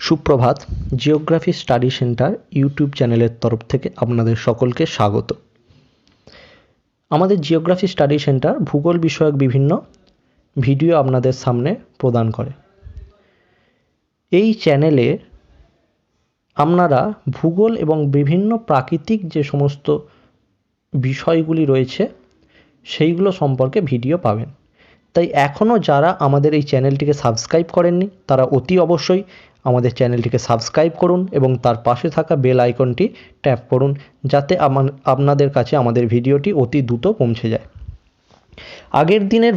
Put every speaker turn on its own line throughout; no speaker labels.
সুপ্রভাত। Geography study centre YouTube চ্যানেলের তরফ থেকে আপনাদের সকলকে স্বাগত। আমাদের জিওগ্রাফি স্টাডি সেন্টার ভূগোল বিষয়ক বিভিন্ন ভিডিও আপনাদের সামনে প্রদান করে। এই চ্যানেলে আপনারা ভূগোল এবং বিভিন্ন প্রাকৃতিক যে সমস্ত বিষয়গুলি রয়েছে সেইগুলো সম্পর্কে ভিডিও পাবেন। তাই এখনও যারা আমাদের এই চ্যানেলটিকে সাবস্ক্রাইব করেননি তারা অতি অবশ্যই আমাদের চ্যানেলটিকে সাবস্ক্রাইব করুন এবং তার পাশে থাকা বেল আইকনটি ট্যাপ করুন, যাতে আপনাদের কাছে আমাদের ভিডিওটি অতি দ্রুত পৌঁছে যায়। আগের দিনের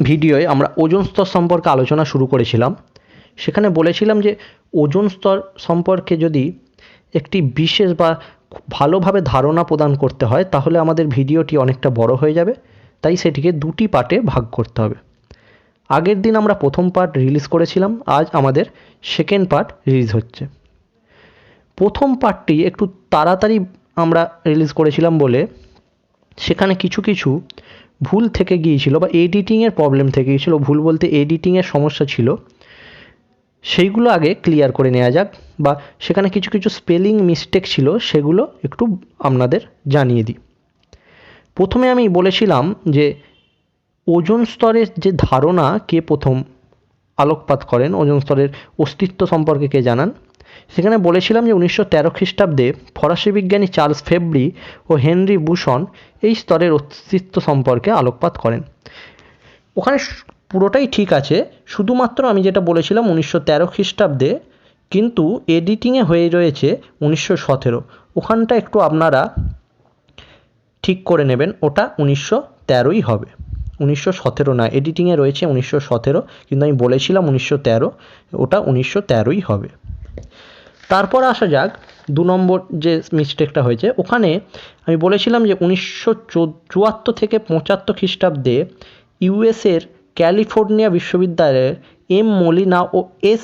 ভিডিওয়ে আমরা ওজোন স্তর সম্পর্কে আলোচনা শুরু করেছিলাম। সেখানে বলেছিলাম যে ওজোন স্তর সম্পর্কে যদি একটি বিশেষ বা ভালোভাবে ধারণা প্রদান করতে হয় তাহলে আমাদের ভিডিওটি অনেকটা বড় হয়ে যাবে, তাই সেটিকে দুটি পার্টে ভাগ করতে হবে। আগের দিন আমরা প্রথম পার্ট রিলিজ করেছিলাম, আজ আমাদের সেকেন্ড পার্ট রিলিজ হচ্ছে। প্রথম পার্টটি একটু তাড়াতাড়ি আমরা রিলিজ করেছিলাম বলে সেখানে কিছু কিছু ভুল থেকে গিয়েছিল বা এডিটিংয়ের প্রবলেম থেকে গিয়েছিল। ভুল বলতে এডিটিংয়ের সমস্যা ছিল, সেইগুলো আগে ক্লিয়ার করে নেওয়া যাক, বা সেখানে কিছু কিছু স্পেলিং মিস্টেক ছিল সেগুলো একটু আপনাদের জানিয়ে দিই। প্রথমে আমি বলেছিলাম যে ওজোন স্তরের যে ধারণা কে প্রথম আলোকপাত করেন, ওজোন স্তরের অস্তিত্ব সম্পর্কে কে জানান। সেখানে বলেছিলাম যে 1913 খ্রিস্টাব্দে ফরাসি বিজ্ঞানী চার্লস ফেব্রি ও হেনরি বুশন এই স্তরের অস্তিত্ব সম্পর্কে আলোকপাত করেন। ওখানে পুরোটাই ঠিক আছে, শুধুমাত্র আমি যেটা বলেছিলাম 1913 খ্রিস্টাব্দে, কিন্তু এডিটিংয়ে হয়ে রয়েছে 1917। ওখানটা একটু আপনারা ঠিক করে নেবেন, ওটা 1913ই হবে, 1917 না। এডিটিংয়ে রয়েছে 1917, কিন্তু আমি বলেছিলাম 1913, ওটা 1913ই হবে। তারপর আসা যাক 2 নম্বর যে মিস্টেকটা হয়েছে। ওখানে আমি বলেছিলাম যে 1974 থেকে 75 খ্রিস্টাব্দে ইউএসের ক্যালিফোর্নিয়া বিশ্ববিদ্যালয়ের এম মলিনা ও এস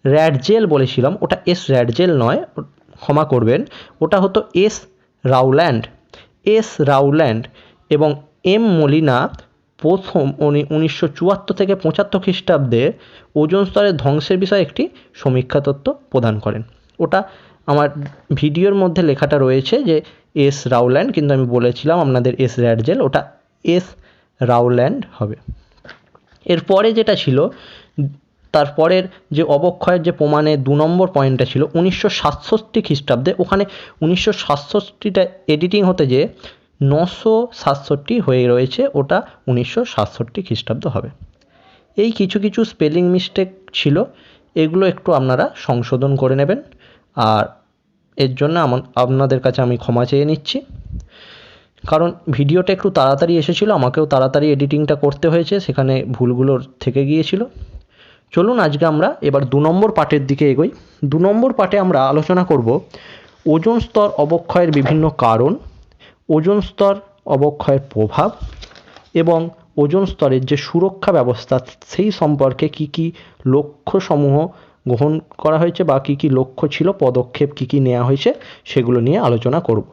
র্যাডজেল বলেছিলাম, ওটা এস র্যাডজেল নয়, ক্ষমা করবেন, ওটা হতো এস রাউল্যান্ড এবং এম মলিনা প্রথম 1974 থেকে 75 খ্রিস্টাব্দে ওজোন স্তরের ধ্বংসের বিষয়ে একটি সমীক্ষা তত্ত্ব প্রদান করেন। ওটা আমার ভিডিওর মধ্যে লেখাটা রয়েছে যে এস রাউল্যান্ড, কিন্তু আমি বলেছিলাম আপনাদের এস র্যাডজেল, ওটা এস রাউল্যান্ড হবে। এরপরে যেটা ছিল, তারপরের যে অবক্ষয়ের যে প্রমাণে 2 নম্বর পয়েন্টটা ছিল 1967 খ্রিস্টাব্দে। ওখানে 1967টা এডিটিং হতে যে 967 হয়ে রয়েছে, ওটা 1967 খ্রিস্টাব্দ হবে। এই কিছু কিছু স্পেলিং মিস্টেক ছিল, এগুলো একটু আপনারা সংশোধন করে নেবেন, আর এর জন্য আপনাদের কাছে আমি ক্ষমা চেয়ে নিচ্ছি, কারণ ভিডিওটা একটু তাড়াতাড়ি এসেছিলো, আমাকেও তাড়াতাড়ি এডিটিংটা করতে হয়েছে, সেখানে ভুলগুলো থেকে গিয়েছিল। চলুন আজকে আমরা এবার 2 নম্বর পার্টের দিকে এগোই। 2 নম্বর পার্টে আমরা আলোচনা করব ওজোন স্তর অবক্ষয়ের বিভিন্ন কারণ, ওজোন স্তর অবক্ষয়ের প্রভাব এবং ওজোন স্তরের যে সুরক্ষা ব্যবস্থা সেই সম্পর্কে কি কি লক্ষ্যসমূহ গ্রহণ করা হয়েছে বা কি কি লক্ষ্য ছিল, পদক্ষেপ কি কি নেওয়া হয়েছে, সেগুলো নিয়ে আলোচনা করব।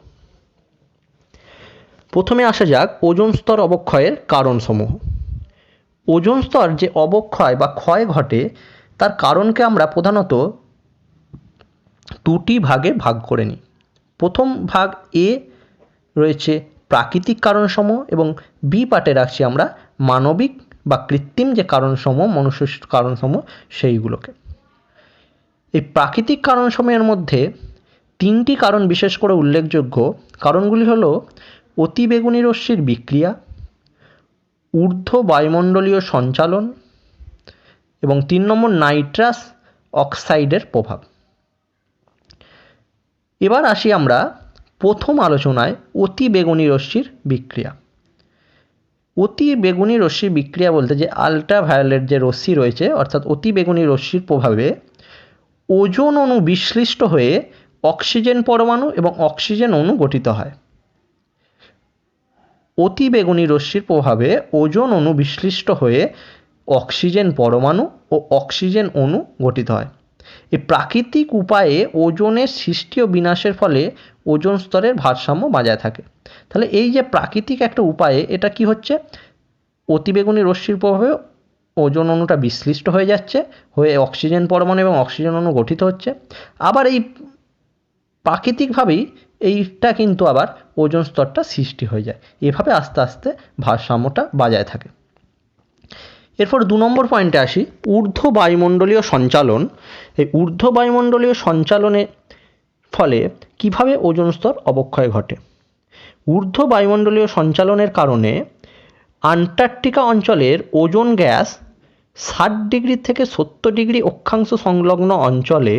প্রথমে আসা যাক ওজোন স্তর অবক্ষয়ের কারণসমূহ। ওজোন স্তর যে অবক্ষয় বা ক্ষয় ঘটে তার কারণকে আমরা প্রধানত দুটি ভাগে ভাগ করে নিই। প্রথম ভাগ এ রয়েছে প্রাকৃতিক কারণসমূহ এবং বি পার্টে রাখছি আমরা মানবিক বা কৃত্রিম যে কারণসমূহ, মনুষ্য কারণসমূহ, সেইগুলোকে। এই প্রাকৃতিক কারণসমূহের মধ্যে 3টি কারণ বিশেষ করে উল্লেখযোগ্য। কারণগুলি হলো অতিবেগুনি রশ্মির বিক্রিয়া, ঊর্ধ্ব বায়ুমণ্ডলীয় সঞ্চালন এবং 3 নম্বর নাইট্রাস অক্সাইডের প্রভাব। এবার আসি আমরা প্রথম আলোচনায় অতি বেগুনি রশ্মির বিক্রিয়া। অতি বেগুনি রশ্মির বিক্রিয়া বলতে যে আল্ট্রাভায়োলেট যে রশ্মি রয়েছে, অর্থাৎ অতি বেগুনি রশ্মির প্রভাবে ওজোন অণু বিশ্লিষ্ট হয়ে অক্সিজেন পরমাণু এবং অক্সিজেন অণু গঠিত হয়। অতি বেগুনি রশ্মির প্রভাবে ওজোন অণু বিশ্লিষ্ট হয়ে অক্সিজেন পরমাণু ও অক্সিজেন অণু গঠিত হয়। এই প্রাকৃতিক উপায়ে ওজোনের সৃষ্টি ও বিনাশের ফলে ওজোন স্তরের ভারসাম্য বজায় থাকে। তাহলে এই যে প্রাকৃতিক একটা উপায়ে, এটা কি হচ্ছে, অতিবেগুনি রশ্মির প্রভাবে ওজোন অণুটা বিশ্লিষ্ট হয়ে যাচ্ছে, হয়ে অক্সিজেন পরমাণু এবং অক্সিজেন অণু গঠিত হচ্ছে। আবার এই প্রাকৃতিকভাবেই এইটা কিন্তু আবার ওজোন স্তরটা সৃষ্টি হয়ে যায়। এভাবে আস্তে আস্তে ভারসাম্যটা বজায় থাকে। এরপর 2 নম্বর পয়েন্টে আসি, ঊর্ধ্ব বায়ুমণ্ডলীয় সঞ্চালন। এই ঊর্ধ্ব বায়ুমণ্ডলীয় সঞ্চালনের ফলে কিভাবে ওজোন স্তর অবক্ষয় ঘটে। ঊর্ধ্ব বায়ুমণ্ডলীয় সঞ্চালনের কারণে আন্টার্কটিকা অঞ্চলের ওজোন গ্যাস 60 ডিগ্রি থেকে 70 ডিগ্রি অক্ষাংশ সংলগ্ন অঞ্চলে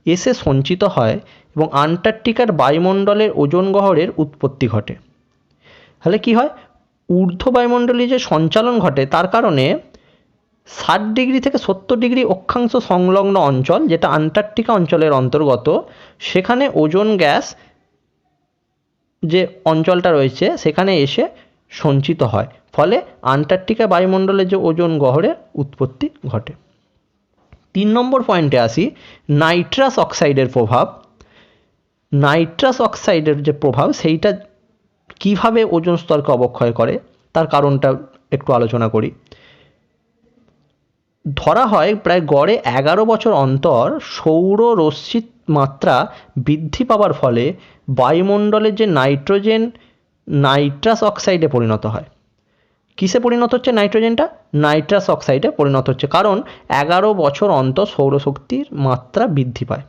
এসে সঞ্চিত হয় এবং আন্টার্কটিকার বায়ুমণ্ডলের ওজোন গহ্বরের উৎপত্তি ঘটে। তাহলে কি হয়, ঊর্ধ্ব বায়ুমণ্ডলীয় যে সঞ্চালন ঘটে তার কারণে 60 ডিগ্রি থেকে 70 ডিগ্রি অক্ষাংশ সংলগ্ন অঞ্চল, যেটা আন্টার্কটিকা অঞ্চলের অন্তর্গত, সেখানে ওজোন গ্যাস যে অঞ্চলটা রয়েছে সেখানে এসে সঞ্চিত হয়, ফলে আন্টার্কটিকা বায়ুমণ্ডলের যে ওজোন গহ্বরের উৎপত্তি ঘটে। 3 নম্বর পয়েন্টে আসি, নাইট্রাস অক্সাইডের প্রভাব। নাইট্রাস অক্সাইডের যে প্রভাব সেইটা কিভাবে ওজোন স্তরকে অবক্ষয় করে তার কারণটা একটু আলোচনা করি। ধরা হয় প্রায় গড়ে 11 বছর অন্তর সৌর রশ্মির মাত্রা বৃদ্ধি পাওয়ার ফলে বায়ুমণ্ডলের যে নাইট্রোজেন নাইট্রাস অক্সাইডে পরিণত হয়। কিসে পরিণত হচ্ছে নাইট্রোজেনটা? নাইট্রাস অক্সাইডে পরিণত হচ্ছে, কারণ 11 বছর অন্তর সৌরশক্তির মাত্রা বৃদ্ধি পায়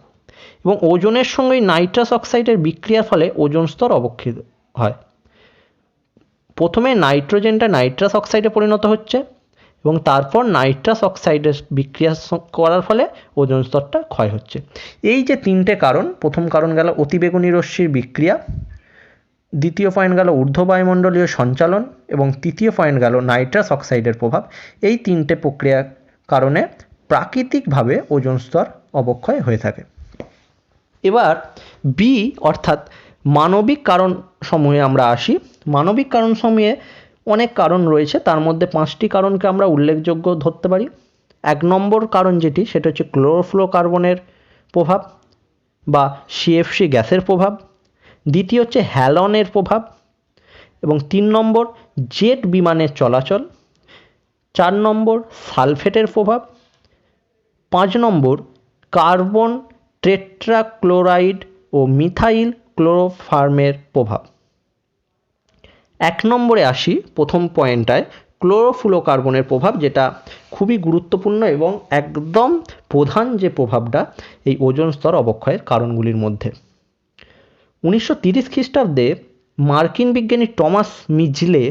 এবং ওজোনের সঙ্গে নাইট্রাস অক্সাইডের বিক্রিয়ার ফলে ওজোন স্তর অবক্ষয় হয়। প্রথমে নাইট্রোজেনটা নাইট্রাস অক্সাইডে পরিণত হচ্ছে এবং তারপর নাইট্রাস অক্সাইডের বিক্রিয়া করার ফলে ওজোন স্তরটা ক্ষয় হচ্ছে। এই যে 3টে কারণ, প্রথম কারণ গেল অতিবেগুনি রশ্মির বিক্রিয়া, দ্বিতীয় পয়েন্ট গেল ঊর্ধ্ব বায়ুমণ্ডলীয় সঞ্চালন এবং তৃতীয় পয়েন্ট গেল নাইট্রাস অক্সাইডের প্রভাব। এই 3টে প্রক্রিয়ার কারণে প্রাকৃতিকভাবে ওজোন স্তর অবক্ষয় হয়ে থাকে। এবার বি অর্থাৎ মানবিক কারণ সমূহে আমরা আসি। মানবিক কারণ সমূহে অনেক কারণ রয়েছে, তার মধ্যে 5টি কারণকে আমরা উল্লেখযোগ্য ধরতে পারি। 1 নম্বর কারণ যেটি, সেটা হচ্ছে ক্লোরোফ্লোরোকার্বনের প্রভাব বা সিএফসি গ্যাসের প্রভাব। দ্বিতীয় হচ্ছে হ্যালনের প্রভাব এবং 3 নম্বর জেট বিমানের চলাচল। 4 নম্বর সালফেটের প্রভাব। 5 নম্বর কার্বন টেট্রাক্লোরাইড ও মিথাইল ক্লোরোফর্মের প্রভাব। 1 নম্বরে আসি, প্রথম পয়েন্টটায় ক্লোরোফ্লোরোকার্বনের প্রভাব, যেটা খুবই গুরুত্বপূর্ণ এবং একদম প্রধান যে প্রভাবটা এই ওজোন স্তর অবক্ষয়ের কারণগুলির মধ্যে। 1930 খ্রিস্টাব্দে মার্কিন বিজ্ঞানী টমাস মিজলে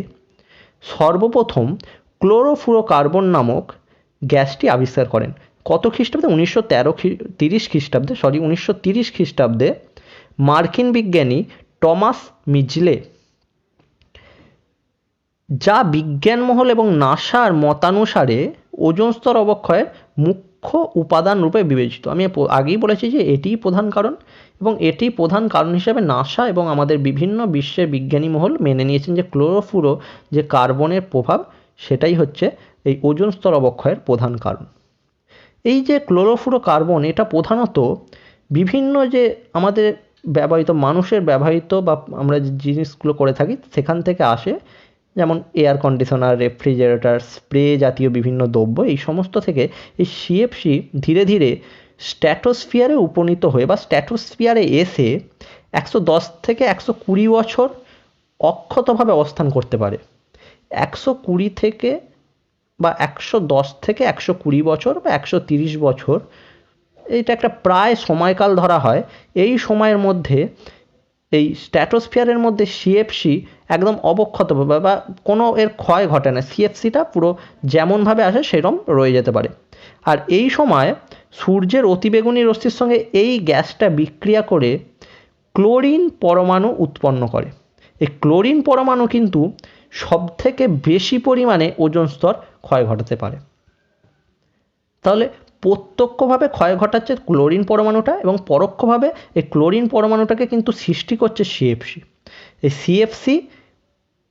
সর্বপ্রথম ক্লোরোফ্লোরোকার্বন নামক গ্যাসটি আবিষ্কার করেন। কত খ্রিস্টাব্দে? 1930 খ্রিস্টাব্দে মার্কিন বিজ্ঞানী টমাস মিজলে, যা বিজ্ঞানমহল এবং নাসার মতানুসারে ওজোন স্তর অবক্ষয়ের মুখ্য উপাদান রূপে বিবেচিত। আমি আগেই বলেছি যে এটিই প্রধান কারণ এবং এটি প্রধান কারণ হিসেবে নাসা এবং আমাদের বিভিন্ন বিশ্বের বিজ্ঞানী মহল মেনে নিয়েছেন যে ক্লোরোফ্লোরো যে কার্বনের প্রভাব, সেটাই হচ্ছে এই ওজোন স্তর অবক্ষয়ের প্রধান কারণ। এই যে ক্লোরোফ্লোরোকার্বন, এটা প্রধানত বিভিন্ন যে আমাদের ব্যবহৃত মানুষের ব্যবহৃত বা আমরা যে জিনিসগুলো করে থাকি সেখান থেকে আসে, যেমন এয়ার কন্ডিশনার, রেফ্রিজারেটর, স্প্রে জাতীয় বিভিন্ন দ্রব্য, এই সমস্ত থেকে এই সিএফসি ধীরে ধীরে স্ট্র্যাটোস্ফিয়ারে উপনীত হয়ে বা স্ট্র্যাটোস্ফিয়ারে এসে 110 থেকে 120 বছর অক্ষতভাবে অবস্থান করতে পারে। 120 থেকে বা 110 থেকে 120 বছর বা 130 বছর, এইটা একটা প্রায় সময়কাল ধরা হয়। এই সময়ের মধ্যে এই স্ট্র্যাটোস্ফিয়ারের মধ্যে সিএফসি একদম অবক্ষতভাবে বা কোনো এর ক্ষয় ঘটে না, সিএফসিটা পুরো যেমনভাবে আসে সেরকম রয়ে যেতে পারে। আর এই সময় সূর্যের অতিবেগুনি রশ্মির সঙ্গে এই গ্যাসটা বিক্রিয়া করে ক্লোরিন পরমাণু উৎপন্ন করে। এই ক্লোরিন পরমাণু কিন্তু সবথেকে বেশি পরিমাণে ওজোন স্তর ক্ষয় ঘটাতে পারে। তাহলে প্রত্যক্ষভাবে ক্ষয় ঘটাচ্ছে ক্লোরিন পরমাণুটা এবং পরোক্ষভাবে এই ক্লোরিন পরমাণুটাকে কিন্তু সৃষ্টি করছে সিএফসি। এই সিএফসি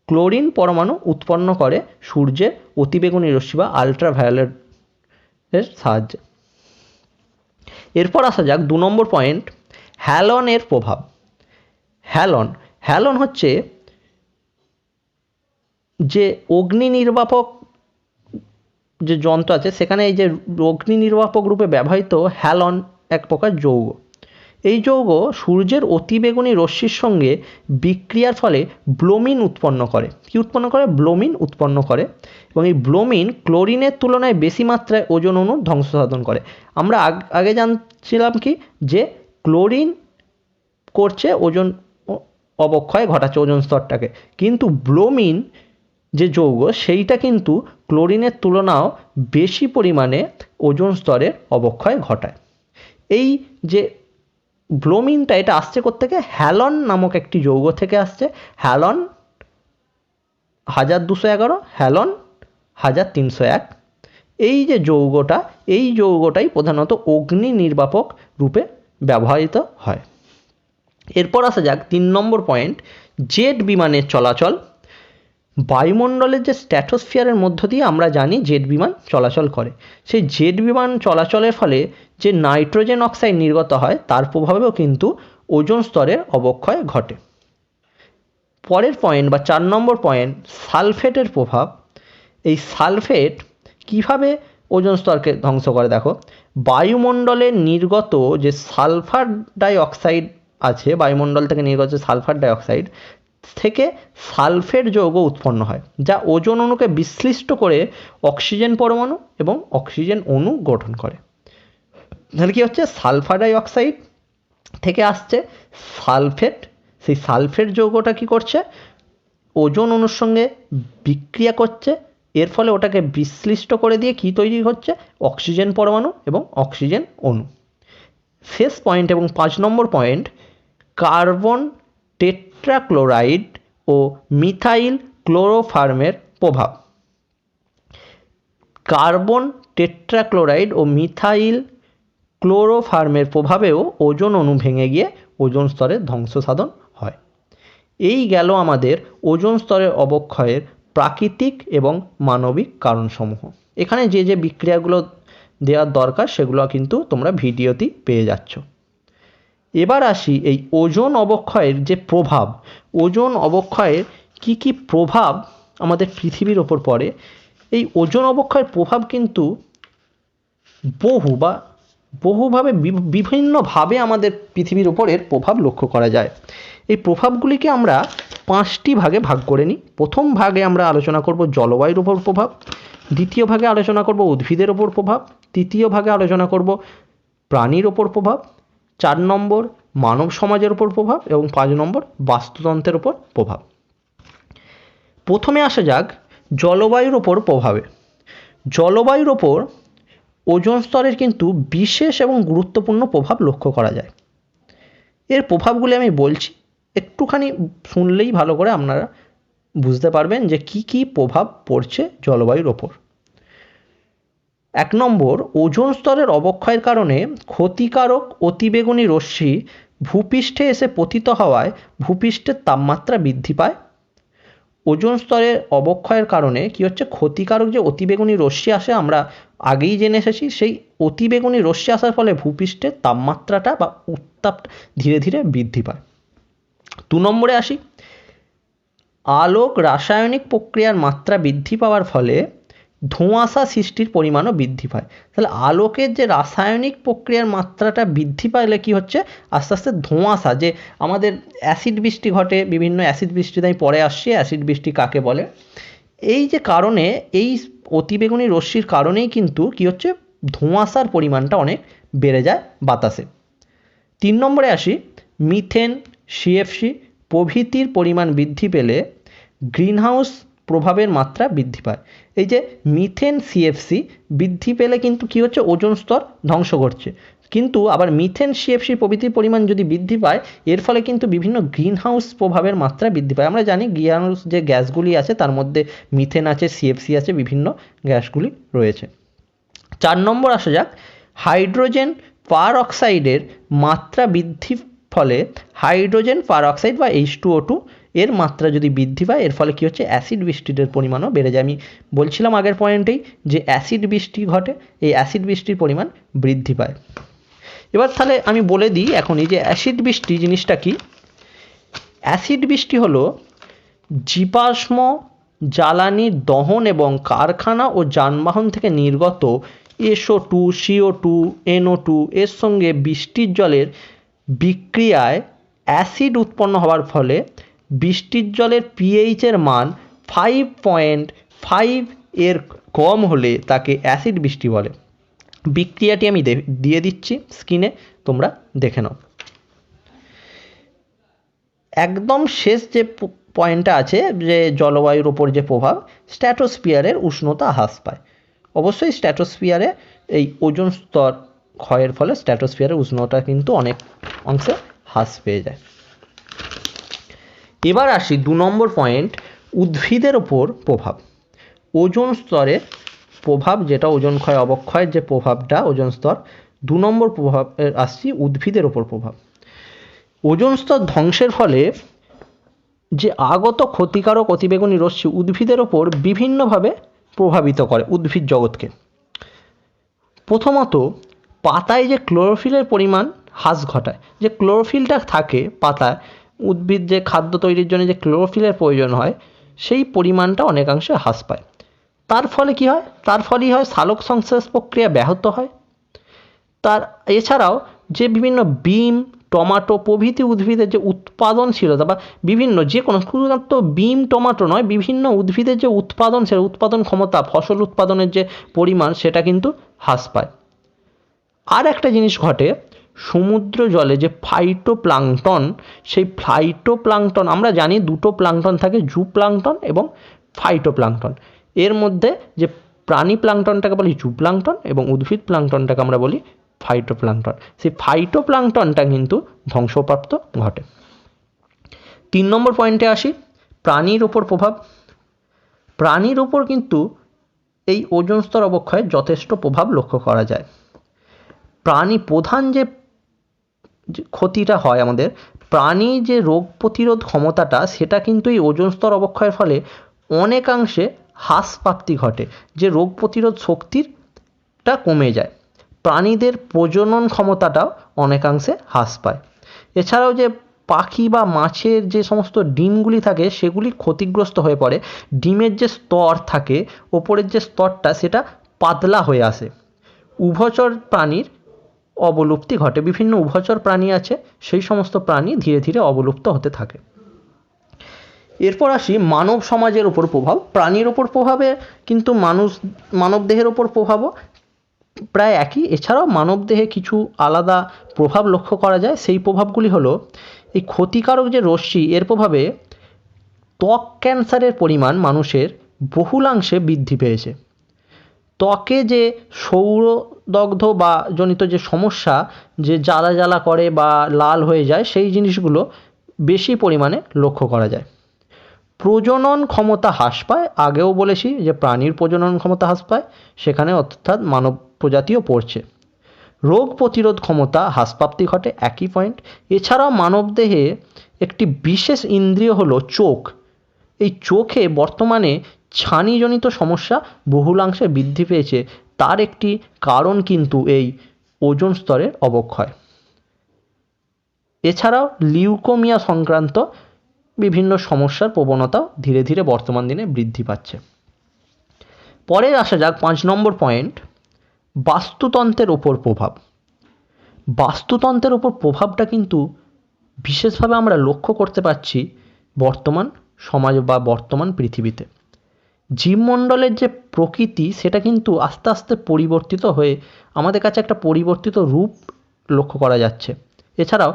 ক্লোরিন পরমাণু উৎপন্ন করে সূর্যের অতিবেগুনি রশ্মি বা আলট্রাভায়োলেটের সাহায্যে। এরপর আসা যাক 2 নম্বর পয়েন্ট, হ্যালনের প্রভাব। হ্যালন হচ্ছে যে অগ্নি নির্বাপক যে যন্ত্র আছে সেখানে এই যে অগ্নি নির্বাপক রূপে ব্যবহৃত হ্যালন এক প্রকার যৌগ। এই যৌগ সূর্যের অতিবেগুনি রশ্মির সঙ্গে বিক্রিয়ার ফলে ব্লোমিন উৎপন্ন করে। কি উৎপন্ন করে? ব্লোমিন উৎপন্ন করে। এবং এই ব্লোমিন ক্লোরিনের তুলনায় বেশি মাত্রায় ওজোন অণু ধ্বংস সাধন করে। আমরা আগে জানছিলাম কি যে ক্লোরিন করছে ওজোন অবক্ষয় ঘটাচ্ছে ওজোন স্তরটাকে, কিন্তু ব্লোমিন যে যৌগ সেইটা কিন্তু ক্লোরিনের তুলনাও বেশি পরিমাণে ওজোন স্তরের অবক্ষয় ঘটায়। এই যে ব্লোমিনটা এটা আসছে কোত্থেকে? হ্যালন নামক একটি যৌগ থেকে আসছে। হ্যালন 1211, হ্যালন 1301। এই যে যৌগটা, এই যৌগটাই প্রধানত অগ্নি নির্বাপক রূপে ব্যবহৃত হয়। এরপর আসা যাক 3 নম্বর পয়েন্ট, জেট বিমানের চলাচল। বায়ুমণ্ডলের যে স্ট্র্যাটোস্ফিয়ারের মধ্য দিয়ে আমরা জানি জেট বিমান চলাচল করে। সেই জেট বিমান চলাচলের ফলে যে নাইট্রোজেন অক্সাইড নির্গত হয় তার প্রভাবেও কিন্তু ওজোন স্তরের অবক্ষয় ঘটে। পরের পয়েন্ট বা 4 নম্বর পয়েন্ট, সালফেটের প্রভাব। এই সালফেট কিভাবে ওজোন স্তরকে ধ্বংস করে? দেখো, বায়ুমণ্ডলে নির্গত যে সালফার ডাইঅক্সাইড আছে, বায়ুমণ্ডল থেকে নির্গত সালফার ডাইঅক্সাইড থেকে সালফেট যৌগ উৎপন্ন হয়, যা ওজোন অণুকে বিশ্লিষ্ট করে অক্সিজেন পরমাণু এবং অক্সিজেন অণু গঠন করে। তাহলে কি হচ্ছে? সালফার ডাইঅক্সাইড থেকে আসছে সালফেট। সেই সালফেট যৌগটা কি করছে? ওজোন অণুর সঙ্গে বিক্রিয়া করছে, এর ফলে ওটাকে বিশ্লিষ্ট করে দিয়ে কি তৈরি হচ্ছে? অক্সিজেন পরমাণু এবং অক্সিজেন অণু। শেষ পয়েন্ট এবং 5 নম্বর পয়েন্ট, কার্বন টেট্রাক্লোরাইড ও মিথাইল ক্লোরোফর্মের প্রভাব। কার্বন টেট্রাক্লোরাইড ও মিথাইল ক্লোরোফর্মের প্রভাবেও ওজোন অণু ভেঙে গিয়ে ওজোন স্তরের ধ্বংস সাধন হয়। এই গেল আমাদের ওজোন স্তরের অবক্ষয়ের প্রাকৃতিক এবং মানবিক কারণসমূহ। এখানে যে যে বিক্রিয়াগুলো দেওয়ার দরকার সেগুলো কিন্তু তোমরা ভিডিওতেই পেয়ে যাচ্ছ। এবার আসি এই ওজোন অবক্ষয়ের যে প্রভাব, ওজোন অবক্ষয়ের কি কি প্রভাব আমাদের পৃথিবীর ওপর পড়ে। এই ওজোন অবক্ষয়ের প্রভাব কিন্তু বহুভাবে বিভিন্নভাবে আমাদের পৃথিবীর ওপর এর প্রভাব লক্ষ্য করা যায়। এই প্রভাবগুলিকে আমরা 5টি ভাগে ভাগ করে নিই। প্রথম ভাগে আমরা আলোচনা করব জলবায়ুর ওপর প্রভাব, দ্বিতীয় ভাগে আলোচনা করব উদ্ভিদের ওপর প্রভাব, তৃতীয় ভাগে আলোচনা করব প্রাণীর ওপর প্রভাব, 4 নম্বর মানব সমাজের ওপর প্রভাব এবং 5 নম্বর বাস্তুতন্ত্রের ওপর প্রভাব। প্রথমে আসা যাক জলবায়ুর ওপর প্রভাবে। জলবায়ুর ওপর ওজোন স্তরের কিন্তু বিশেষ এবং গুরুত্বপূর্ণ প্রভাব লক্ষ্য করা যায়। এর প্রভাবগুলি আমি বলছি, একটুখানি শুনলেই ভালো করে আপনারা বুঝতে পারবেন যে কি কি প্রভাব পড়ছে জলবায়ুর ওপর। 1 নম্বর, ওজোন স্তরের অবক্ষয়ের কারণে ক্ষতিকারক অতিবেগুনি রশ্মি ভূপৃষ্ঠে এসে পতিত হওয়ায় ভূপৃষ্ঠের তাপমাত্রা বৃদ্ধি পায়। ওজোন স্তরের অবক্ষয়ের কারণে কি হচ্ছে? ক্ষতিকারক যে অতিবেগুনি রশ্মি আসে, আমরা আগেই জেনে এসেছি, সেই অতিবেগুনি রশ্মি আসার ফলে ভূপৃষ্ঠের তাপমাত্রাটা বা উত্তাপ ধীরে ধীরে বৃদ্ধি পায়। 2 নম্বরে আসি, আলোক রাসায়নিক প্রক্রিয়ার মাত্রা বৃদ্ধি পাওয়ার ফলে ধোঁয়াশা সৃষ্টির পরিমাণও বৃদ্ধি পায়। তাহলে আলোকের যে রাসায়নিক প্রক্রিয়ার মাত্রাটা বৃদ্ধি পাইলে কি হচ্ছে? আস্তে আস্তে ধোঁয়াশা, যে আমাদের অ্যাসিড বৃষ্টি ঘটে, বিভিন্ন অ্যাসিড বৃষ্টিতে আমি পরে আসছি অ্যাসিড বৃষ্টি কাকে বলে। এই যে কারণে, এই অতিবেগুনি রশ্মির কারণেই কিন্তু কি হচ্ছে? ধোঁয়াশার পরিমাণটা অনেক বেড়ে যায় বাতাসে। 3 নম্বরে আসি, মিথেন, সিএফসি প্রভৃতির পরিমাণ বৃদ্ধি পেলে গ্রিনহাউস প্রভাবের মাত্রা বৃদ্ধি পায়। এই যে মিথেন, সিএফসি বৃদ্ধি পেলে কিন্তু কি হচ্ছে? ওজোন স্তর ধ্বংস করছে। কিন্তু আবার মিথেন, সিএফসি প্রভৃতির পরিমাণ যদি বৃদ্ধি পায়, এর ফলে কিন্তু বিভিন্ন গ্রিনহাউস প্রভাবের মাত্রা বৃদ্ধি পায়। আমরা জানি গ্রিনহাউস যে গ্যাসগুলি আছে তার মধ্যে মিথেন আছে, সিএফসি আছে, বিভিন্ন গ্যাসগুলি রয়েছে। 4 নম্বর আসা যাক, হাইড্রোজেন পারঅক্সাইডের মাত্রা বৃদ্ধির ফলে হাইড্রোজেন পারঅক্সাইড বা H2O2 এর মাত্রা যদি বৃদ্ধি পায়, এর ফলে কি হচ্ছে? অ্যাসিড বৃষ্টির পরিমাণও বেড়ে যায়। আমি বলছিলাম আগের পয়েন্টেই যে অ্যাসিড বৃষ্টি ঘটে, এই অ্যাসিড বৃষ্টির পরিমাণ বৃদ্ধি পায়। এবার তাহলে আমি বলে দিই এখনই যে অ্যাসিড বৃষ্টি জিনিসটা কি। অ্যাসিড বৃষ্টি হলো জীবাশ্ম জ্বালানির দহন এবং কারখানা ও যানবাহন থেকে নির্গত SO2, CO2, NO2 এর সঙ্গে বৃষ্টির জলের বিক্রিয়ায় অ্যাসিড উৎপন্ন হওয়ার ফলে বৃষ্টির জলের pH এর মান 5.5 এর কম হলে তাকে অ্যাসিড বৃষ্টি বলে। বিক্রিয়াটি আমি দিয়ে দিচ্ছি স্ক্রিনে, তোমরা দেখে নাও। একদম শেষ যে পয়েন্টটা আছে যে জলবায়ুর ওপর যে প্রভাব, স্ট্র্যাটোস্ফিয়ারের উষ্ণতা হ্রাস পায়। অবশ্যই স্ট্র্যাটোস্ফিয়ারে এই ওজোন স্তর ক্ষয়ের ফলে স্ট্র্যাটোস্ফিয়ারের উষ্ণতা কিন্তু অনেক অংশে হ্রাস পেয়ে যায়। এবার আসি 2 নম্বর পয়েন্ট, উদ্ভিদের ওপর প্রভাব। ওজোন স্তরের প্রভাব, যেটা ওজোন ক্ষয় অবক্ষয়ের যে প্রভাবটা ওজোন স্তর, 2 নম্বর প্রভাব আসছি উদ্ভিদের ওপর প্রভাব। ওজোন স্তর ধ্বংসের ফলে যে আগত ক্ষতিকারক অতিবেগুনি রশ্মি উদ্ভিদের ওপর বিভিন্নভাবে প্রভাবিত করে উদ্ভিদ জগৎকে। প্রথমত, পাতায় যে ক্লোরোফিলের পরিমাণ হ্রাস ঘটায়। যে ক্লোরোফিলটা থাকে পাতায়, উদ্ভিদ যে খাদ্য তৈরির জন্য যে ক্লোরোফিলের প্রয়োজন হয় সেই পরিমাণটা অনেকাংশে হ্রাস পায়। তার ফলে কি হয়? তার ফলেই হয় সালোক সংশ্লেষ প্রক্রিয়া ব্যাহত হয়। এছাড়াও যে বিভিন্ন বিম, টমাটো প্রভৃতি উদ্ভিদের যে উৎপাদনশীলতা বা বিভিন্ন যে কোনো, শুধুমাত্র বিম টমাটো নয়, বিভিন্ন উদ্ভিদের যে উৎপাদন ক্ষমতা, ফসল উৎপাদনের যে পরিমাণ, সেটা কিন্তু হ্রাস পায়। আর একটা জিনিস ঘটে, সমুদ্র জলে যে ফাইটোপ্লাঙ্কটন, সেই ফাইটোপ্লাঙ্কটন, আমরা জানি দুটো প্লাঙ্কটন থাকে, জুপ্লাঙ্কটন এবং ফাইটোপ্লাঙ্কটন। এর মধ্যে যে প্রাণী প্লাঙ্কটনটাকে বলি জুপ্লাঙ্কটন এবং উদ্ভিদ প্লাঙ্কটনটাকে আমরা বলি ফাইটোপ্লাঙ্কটন। সেই ফাইটোপ্লাঙ্কটনটা কিন্তু ধ্বংসপ্রাপ্ত ঘটে। 3 নম্বর পয়েন্টে আসি, প্রাণীর ওপর প্রভাব। প্রাণীর ওপর কিন্তু এই ওজোন স্তর অবক্ষয়ের যথেষ্ট প্রভাব লক্ষ্য করা যায়। প্রধান যে ক্ষতিটা হয় আমাদের, প্রাণী যে রোগ প্রতিরোধ ক্ষমতাটা, সেটা কিন্তু এই ওজোন স্তর অবক্ষয়ের ফলে অনেকাংশে হ্রাসপ্রাপ্তি ঘটে, যে রোগ প্রতিরোধ শক্তিটা কমে যায়। প্রাণীদের প্রজনন ক্ষমতাটাও অনেকাংশে হ্রাস পায়। এছাড়াও যে পাখি বা মাছের যে সমস্ত ডিমগুলি থাকে সেগুলি ক্ষতিগ্রস্ত হয়ে পড়ে। ডিমের যে স্তর থাকে, ওপরের যে স্তরটা, সেটা পাতলা হয়ে আসে। উভচর প্রাণীর অবলুপ্তি ঘটে। বিভিন্ন উভচর প্রাণী আছে, সেই সমস্ত প্রাণী ধীরে ধীরে অবলুপ্ত হতে থাকে। এরপর আসি মানব সমাজের ওপর প্রভাব। প্রাণীর ওপর প্রভাবে কিন্তু মানব দেহের ওপর প্রভাবও প্রায় একই। এছাড়াও মানব দেহে কিছু আলাদা প্রভাব লক্ষ্য করা যায়। সেই প্রভাবগুলি হলো, এই ক্ষতিকারক যে রশ্মি, এর প্রভাবে ত্বক ক্যান্সারের পরিমাণ মানুষের বহুলাংশে বৃদ্ধি পেয়েছে। ত্বকে যে সৌরদগ্ধ বা জনিত যে সমস্যা, যে জ্বালা জ্বালা করে বা লাল হয়ে যায়, সেই জিনিসগুলো বেশি পরিমাণে লক্ষ্য করা যায়। প্রজনন ক্ষমতা হ্রাস পায়। আগেও বলেছি যে প্রাণীর প্রজনন ক্ষমতা হ্রাস পায়, সেখানে অর্থাৎ মানব প্রজাতিও পড়ছে। রোগ প্রতিরোধ ক্ষমতা হ্রাসপ্রাপ্তি ঘটে, একই পয়েন্ট। এছাড়াও মানবদেহে একটি বিশেষ ইন্দ্রিয় হলো চোখ। এই চোখে বর্তমানে ছানিজনিত সমস্যা বহুলাংশে বৃদ্ধি পেয়েছে। তার একটি কারণ কিন্তু এই ওজোন স্তরের অবক্ষয়। এছাড়াও লিউকোমিয়া সংক্রান্ত বিভিন্ন সমস্যার প্রবণতাও ধীরে ধীরে বর্তমান দিনে বৃদ্ধি পাচ্ছে। পরে আসা যাক 5 নম্বর পয়েন্ট, বাস্তুতন্ত্রের ওপর প্রভাব। বাস্তুতন্ত্রের ওপর প্রভাবটা কিন্তু বিশেষভাবে আমরা লক্ষ্য করতে পারছি বর্তমান সমাজ বা বর্তমান পৃথিবীতে। জীবমণ্ডলের যে প্রকৃতি, সেটা কিন্তু আস্তে আস্তে পরিবর্তিত হয়ে আমাদের কাছে একটা পরিবর্তিত রূপ লক্ষ্য করা যাচ্ছে। এছাড়াও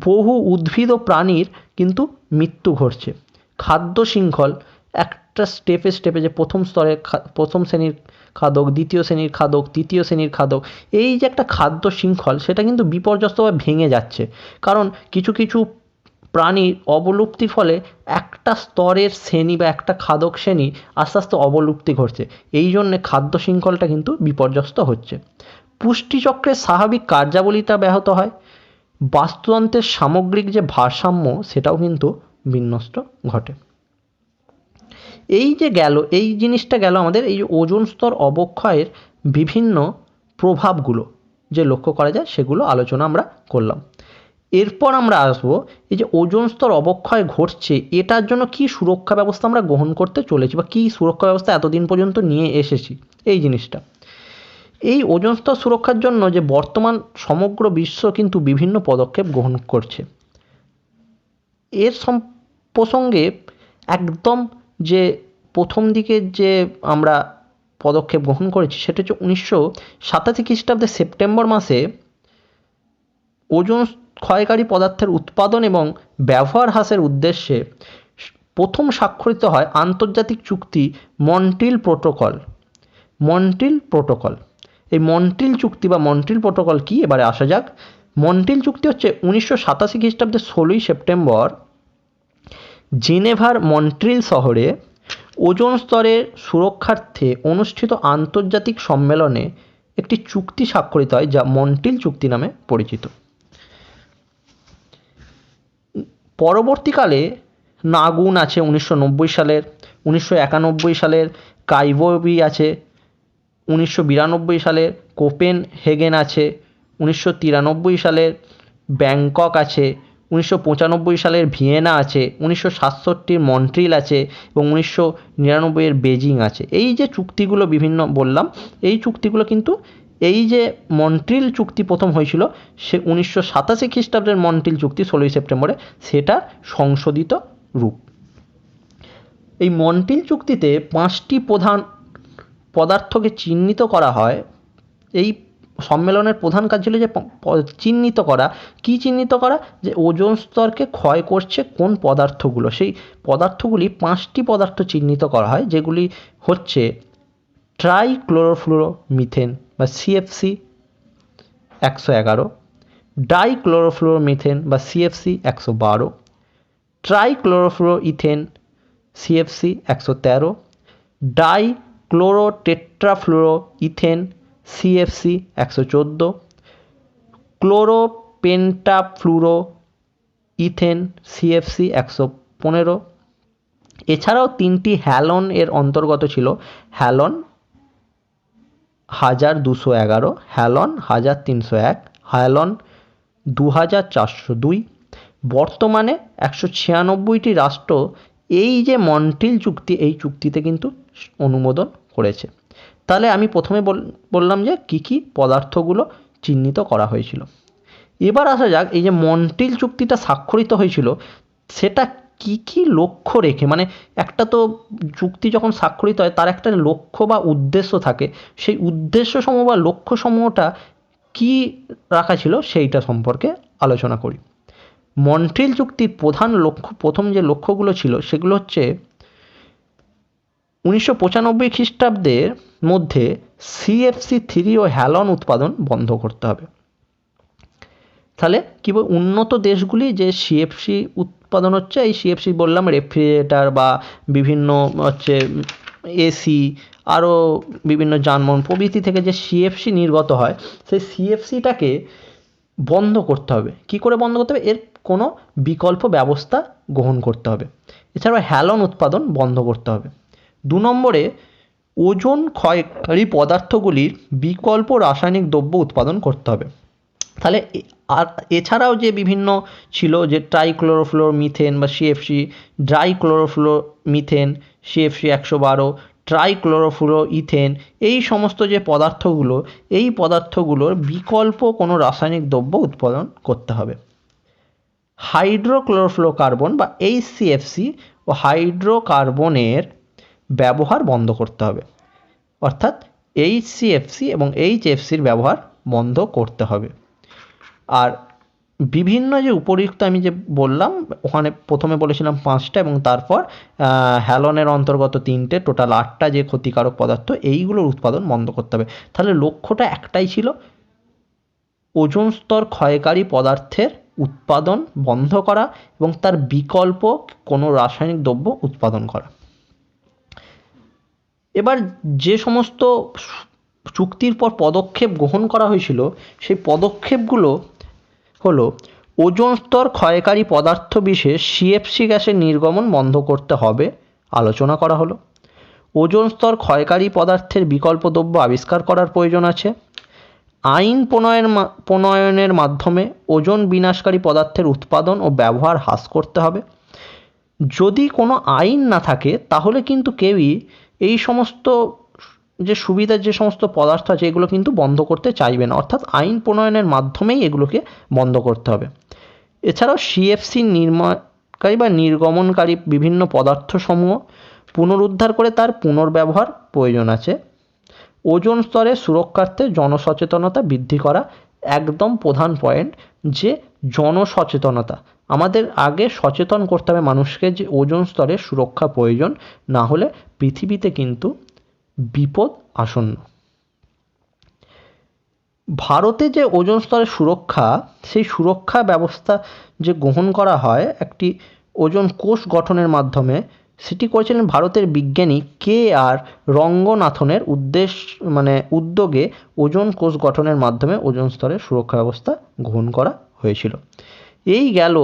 বহু উদ্ভিদ ও প্রাণীর কিন্তু মৃত্যু ঘটছে। খাদ্য শৃঙ্খল একটা স্টেপে স্টেপে, যে প্রথম শ্রেণীর খাদক, দ্বিতীয় শ্রেণীর খাদক, তৃতীয় শ্রেণীর খাদক, এই যে একটা খাদ্য শৃঙ্খল, সেটা কিন্তু বিপর্যস্তভাবে ভেঙে যাচ্ছে। কারণ কিছু কিছু প্রাণীর অবলুপ্তির ফলে একটা স্তরের শ্রেণী বা একটা খাদক শ্রেণী আস্তে আস্তে অবলুপ্তি ঘটছে। এই জন্যে খাদ্য শৃঙ্খলটা কিন্তু বিপর্যস্ত হচ্ছে। পুষ্টিচক্রের স্বাভাবিক কার্যাবলিতা ব্যাহত হয়। বাস্তুতন্ত্রের সামগ্রিক যে ভারসাম্য, সেটাও কিন্তু বিনষ্ট ঘটে। এই জিনিসটা গেল আমাদের এই ওজোন স্তর অবক্ষয়ের বিভিন্ন প্রভাবগুলো যে লক্ষ্য করা যায়, সেগুলো আলোচনা আমরা করলাম। এরপর আমরা আসবো এই যে ওজোন স্তর অবক্ষয় ঘটছে, এটার জন্য কি সুরক্ষা ব্যবস্থা আমরা গ্রহণ করতে চলেছি বা কী সুরক্ষা ব্যবস্থা এতদিন পর্যন্ত নিয়ে এসেছি এই জিনিসটা। এই ওজোন স্তর সুরক্ষার জন্য যে বর্তমান সমগ্র বিশ্ব কিন্তু বিভিন্ন পদক্ষেপ গ্রহণ করছে। এর প্রসঙ্গে একদম যে প্রথম দিকে যে আমরা পদক্ষেপ গ্রহণ করেছি সেটা হচ্ছে 1987 খ্রিস্টাব্দের সেপ্টেম্বর মাসে ওজোন ক্ষয়কারী পদার্থের উৎপাদন এবং ব্যবহার হ্রাসের উদ্দেশ্যে প্রথম স্বাক্ষরিত হয় আন্তর্জাতিক চুক্তি মন্ট্রিল প্রোটোকল। এই মন্ট্রিল চুক্তি বা মন্ট্রিল প্রোটোকল কি, এবারে আসা যাক। মন্ট্রিল চুক্তি হচ্ছে 1987 খ্রিস্টাব্দের 16ই সেপ্টেম্বর জেনেভার মন্ট্রিল শহরে ওজোন স্তরের সুরক্ষার্থে অনুষ্ঠিত আন্তর্জাতিক সম্মেলনে একটি চুক্তি স্বাক্ষরিত হয় যা মন্ট্রিল চুক্তি নামে পরিচিত। পরবর্তীকালে নাগুন আছে 1990 সালের, 1991 সালের কাইবোবি আছে, 1992 সালের কোপেনহেগেন আছে, 1993 সালের ব্যাংকক আছে, 1995 সালের ভিয়েনা আছে, 1967 মন্ট্রিল আছে এবং 1999 বেজিং আছে। এই যে চুক্তিগুলো বিভিন্ন বললাম, এই চুক্তিগুলো কিন্তু এই যে মন্ট্রিল চুক্তি প্রথম হয়েছিল সে 1987 খ্রিস্টাব্দের মন্ট্রিল চুক্তি 16ই সেপ্টেম্বরে, সেটা সংশোধিত রূপ। এই মন্ট্রিল চুক্তিতে 5টি প্রধান পদার্থকে চিহ্নিত করা হয়। এই সম্মেলনের প্রধান কাজ ছিল যে চিহ্নিত করা। কি চিহ্নিত করা? যে ওজোন স্তরকে ক্ষয় করছে কোন পদার্থগুলো, সেই পদার্থগুলি 5টি পদার্থ চিহ্নিত করা হয়, যেগুলি হচ্ছে ট্রাইক্লোরোফ্লুরোমিথেন বা সিএফসি 111, ডাইক্লোরোফ্লুরোমিথেন বা সিএফসি 112, ট্রাইক্লোরোফ্লুরোইথেন সিএফসি 113, ডাইক্লোরোটেট্রাফ্লুরোইথেন সিএফসি 114, ক্লোরোপেন্টাফ্লুরোইথেন সিএফসি 115। এছাড়াও 3টি হ্যালন এর অন্তর্গত ছিল। হ্যালন 1211, হ্যালন 1301, হ্যালন 2402। বর্তমানে 196টি রাষ্ট্র এই যে মন্ট্রিল চুক্তি, এই চুক্তিতে কিন্তু অনুমোদন করেছে। তাহলে আমি প্রথমে বললাম যে কী কী পদার্থগুলো চিহ্নিত করা হয়েছিল। এবার আসা যাক এই যে মন্ট্রিল চুক্তিটা স্বাক্ষরিত হয়েছিল সেটা কী কী লক্ষ্য রেখে, মানে একটা তো চুক্তি যখন স্বাক্ষরিত হয় তার একটা লক্ষ্য বা উদ্দেশ্য থাকে, সেই উদ্দেশ্যসমূহ বা লক্ষ্যসমূহটা কী রাখা ছিল সেইটা সম্পর্কে আলোচনা করি। মন্ট্রিল চুক্তির প্রথম যে লক্ষ্যগুলো ছিল সেগুলো হচ্ছে 1995 খ্রিস্টাব্দের মধ্যে CFC3 ও হ্যালন উৎপাদন বন্ধ করতে হবে। তাহলে কী বল, উন্নত দেশগুলি যে সিএফসি উৎপাদন হচ্ছে, এই সিএফসি বললাম রেফ্রিজারেটর বা বিভিন্ন হচ্ছে এসি, আরও বিভিন্ন যানবাহন প্রভৃতি থেকে যে সিএফসি নির্গত হয়, সেই সিএফসিটাকে বন্ধ করতে হবে। কি করে বন্ধ করতে হবে? এর কোনো বিকল্প ব্যবস্থা গ্রহণ করতে হবে। এছাড়াও হ্যালন উৎপাদন বন্ধ করতে হবে। 2 নম্বরে ওজোন ক্ষয়কারী পদার্থগুলির বিকল্প রাসায়নিক দ্রব্য উৎপাদন করতে হবে। তাহলে আর এছাড়াও যে বিভিন্ন ছিল যে ট্রাইক্লোরোফ্লুরোমিথেন বা সিএফসি, ডাইক্লোরোফ্লুরোমিথেন সিএফসি 112, ট্রাইক্লোরোফ্লুরোইথেন, এই সমস্ত যে পদার্থগুলো, এই পদার্থগুলোর বিকল্প কোনো রাসায়নিক দ্রব্য উৎপাদন করতে হবে। হাইড্রোক্লোরোফ্লুরোকার্বন বা HCFC ও হাইড্রোকার্বনের ব্যবহার বন্ধ করতে হবে। অর্থাৎ HCFC এবং HFCর ব্যবহার বন্ধ করতে হবে। আর বিভিন্ন যে উপরিউক্ত আমি যে বললাম, ওখানে প্রথমে বলেছিলাম 5টা এবং তারপর হ্যালনের অন্তর্গত 3টে, টোটাল 8টা যে ক্ষতিকারক পদার্থ, এইগুলোর উৎপাদন বন্ধ করতে হবে। তাহলে লক্ষ্যটা একটাই ছিল, ওজোন স্তর ক্ষয়কারী পদার্থের উৎপাদন বন্ধ করা এবং তার বিকল্প কোনো রাসায়নিক দ্রব্য উৎপাদন করা। এবার যে সমস্ত চুক্তির পর পদক্ষেপ গ্রহণ করা হয়েছিল সেই পদক্ষেপগুলো হলো, ওজোন স্তর ক্ষয়কারী পদার্থ বিশেষ সিএফসি গ্যাসের নির্গমন বন্ধ করতে হবে, আলোচনা করা হলো। ওজোন স্তর ক্ষয়কারী পদার্থের বিকল্প দ্রব্য আবিষ্কার করার প্রয়োজন আছে। আইন প্রণয়নের মাধ্যমে ওজন বিনাশকারী পদার্থের উৎপাদন ও ব্যবহার হ্রাস করতে হবে। যদি কোনো আইন না থাকে তাহলে কিন্তু কেউই এই সমস্ত যে সুবিধার যে সমস্ত পদার্থ আছে এগুলো কিন্তু বন্ধ করতে চাইবে না, অর্থাৎ আইন প্রণয়নের মাধ্যমেই এগুলোকে বন্ধ করতে হবে। এছাড়াও সিএফসি নির্মাণকারী বা নির্গমনকারী বিভিন্ন পদার্থসমূহ পুনরুদ্ধার করে তার পুনর্ব্যবহার প্রয়োজন আছে। ওজোন স্তরের সুরক্ষার্থে জনসচেতনতা বৃদ্ধি করা একদম প্রধান পয়েন্ট, যে জনসচেতনতা আমাদের আগে সচেতন করতে হবে মানুষকে যে ওজোন স্তরের সুরক্ষা প্রয়োজন, না হলে পৃথিবীতে কিন্তু বিপদ আসন্ন। ভারতে যে ওজোন স্তরের সুরক্ষা, সেই সুরক্ষা ব্যবস্থা যে গ্রহণ করা হয় একটি ওজোন কোষ গঠনের মাধ্যমে, সেটি করেছিলেন ভারতের বিজ্ঞানী KR রঙ্গনাথনের উদ্যোগে ওজোন কোষ গঠনের মাধ্যমে ওজোন স্তরের সুরক্ষা ব্যবস্থা গ্রহণ করা হয়েছিল। এই গেল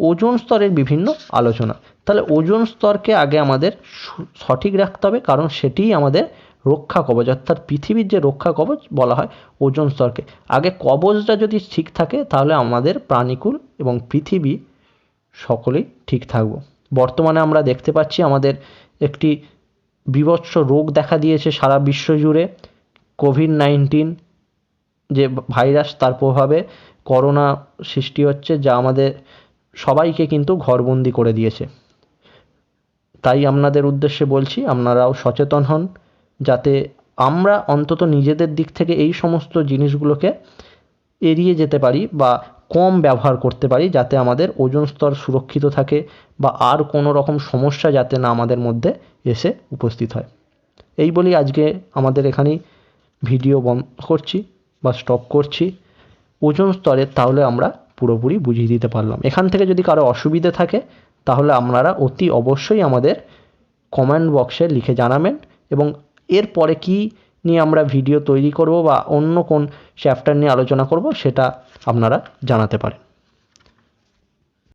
ওজোন স্তরের বিভিন্ন আলোচনা। তাহলে ওজোন স্তরকে আগে আমাদের সঠিক রাখতে হবে, কারণ সেটিই আমাদের রক্ষা কবচ, অর্থাৎ পৃথিবীর যে রক্ষা কবচ বলা হয় ওজোন স্তরকে। আগে কবচটা যদি ঠিক থাকে তাহলে আমাদের প্রাণীকুল এবং পৃথিবী সকলেই ঠিক থাকবো। বর্তমানে আমরা দেখতে পাচ্ছি আমাদের একটি বীভৎস রোগ দেখা দিয়েছে সারা বিশ্ব জুড়ে, কোভিড-19 যে ভাইরাস, তার প্রভাবে করোনা সৃষ্টি হচ্ছে, যা আমাদের সবাইকে কিন্তু ঘরবন্দি করে দিয়েছে। তাই আপনাদের উদ্দেশ্যে বলছি, আপনারাও সচেতন হন, যাতে আমরা অন্তত নিজেদের দিক থেকে এই সমস্ত জিনিসগুলোকে এড়িয়ে যেতে পারি বা কম ব্যবহার করতে পারি, যাতে আমাদের ওজোন স্তর সুরক্ষিত থাকে বা আর কোনো রকম সমস্যা যাতে না আমাদের মধ্যে এসে উপস্থিত হয়। এই বলি আজকে আমাদের এখানেই ভিডিও বন্ধ করছি বা স্টপ করছি। ওজোন স্তরের তাহলে আমরা পুরোপুরি বুঝিয়ে দিতে পারলাম। এখান থেকে যদি কারো অসুবিধে থাকে তাহলে আপনারা অতি অবশ্যই আমাদের কমেন্ট বক্সে লিখে জানাবেন, এবং এরপরে কী নিয়ে আমরা ভিডিও তৈরি করব বা অন্য কোন চ্যাপ্টার নিয়ে আলোচনা করব সেটা আপনারা জানাতে পারেন।